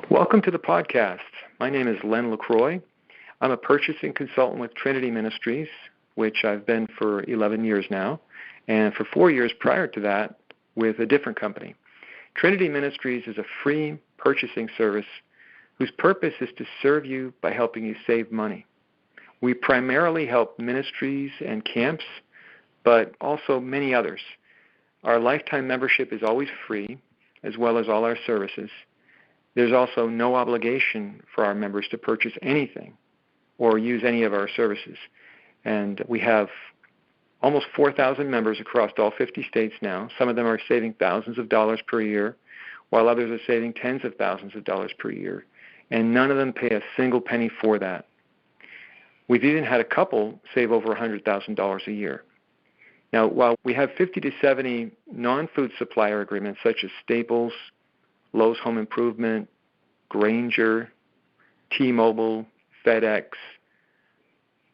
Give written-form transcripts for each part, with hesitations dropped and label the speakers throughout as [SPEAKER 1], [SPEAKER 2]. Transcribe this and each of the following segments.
[SPEAKER 1] Welcome to the podcast. My name is Len LaCroix. I'm a purchasing consultant with Trinity Ministries, which I've been for 11 years now, and for 4 years prior to that with a different company. Trinity Ministries is a free purchasing service whose purpose is to serve you by helping you save money. We primarily help ministries and camps, but also many others. Our lifetime membership is always free, as well as all our services. There's also no obligation for our members to purchase anything or use any of our services. And we have almost 4,000 members across all 50 states now. Some of them are saving thousands of dollars per year, while others are saving tens of thousands of dollars per year. And none of them pay a single penny for that. We've even had a couple save over $100,000 a year. Now, while we have 50 to 70 non-food supplier agreements such as Staples, Lowe's Home Improvement, Grainger, T-Mobile, FedEx,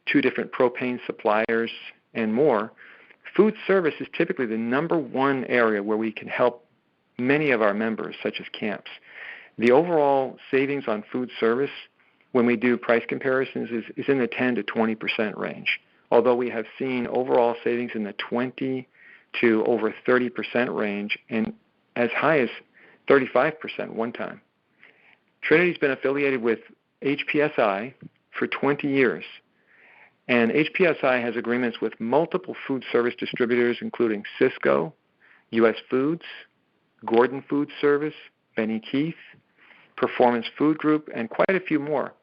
[SPEAKER 1] 2 different propane suppliers, and more, food service is typically the number one area where we can help many of our members, such as camps. The overall savings on food service, when we do price comparisons, is in the 10 to 20% range, although we have seen overall savings in the 20 to over 30% range and as high as 35% one time. Trinity's been affiliated with HPSI for 20 years, and HPSI has agreements with multiple food service distributors, including Cisco, U.S. Foods, Gordon Food Service, Benny Keith, Performance Food Group, and quite a few more.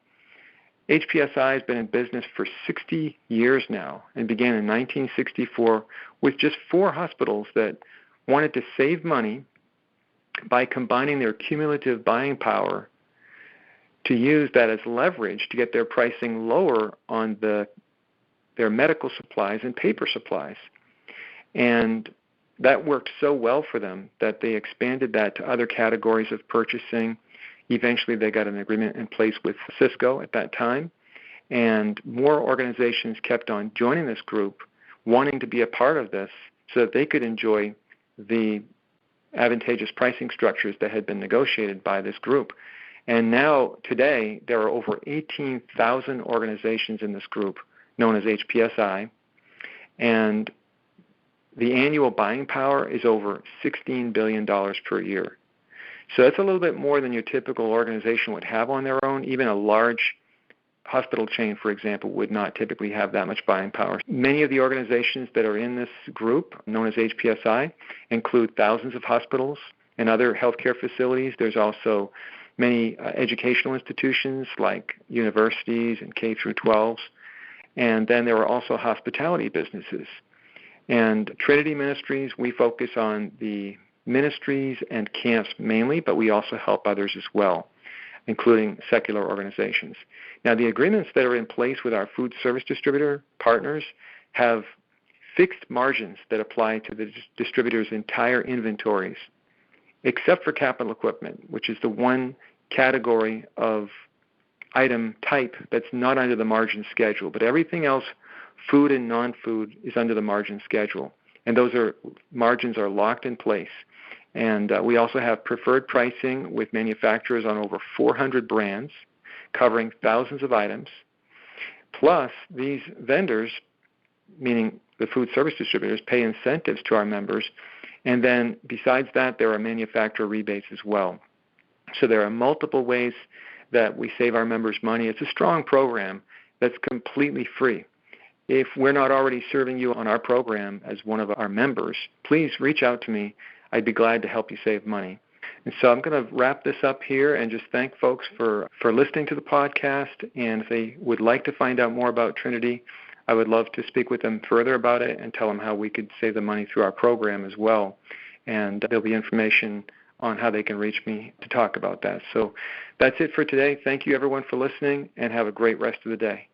[SPEAKER 1] HPSI has been in business for 60 years now and began in 1964 with just 4 hospitals that wanted to save money by combining their cumulative buying power to use that as leverage to get their pricing lower on their medical supplies and paper supplies. And that worked so well for them that they expanded that to other categories of purchasing. Eventually they got an agreement in place with Cisco at that time, and more organizations kept on joining this group, wanting to be a part of this so that they could enjoy the advantageous pricing structures that had been negotiated by this group. And now, today, there are over 18,000 organizations in this group, known as HPSI, and the annual buying power is over $16 billion per year. So that's a little bit more than your typical organization would have on their own. Even a large hospital chain, for example, would not typically have that much buying power. Many of the organizations that are in this group, known as HPSI, include thousands of hospitals and other healthcare facilities. There's also many educational institutions like universities and K through 12s. And then there are also hospitality businesses. And Trinity Ministries, we focus on the ministries and camps mainly, but we also help others as well, including secular organizations. Now, the agreements that are in place with our food service distributor partners have fixed margins that apply to the distributor's entire inventories, except for capital equipment, which is the one category of item type that's not under the margin schedule. But everything else, food and non-food, is under the margin schedule. And those margins are locked in place. And we also have preferred pricing with manufacturers on over 400 brands, covering thousands of items. Plus, these vendors, meaning the food service distributors, pay incentives to our members. And then besides that, there are manufacturer rebates as well. So there are multiple ways that we save our members money. It's a strong program that's completely free. If we're not already serving you on our program as one of our members, please reach out to me. I'd be glad to help you save money. And so I'm going to wrap this up here and just thank folks for listening to the podcast. And if they would like to find out more about Trinity, I would love to speak with them further about it and tell them how we could save them money through our program as well. And there'll be information on how they can reach me to talk about that. So that's it for today. Thank you, everyone, for listening, and have a great rest of the day.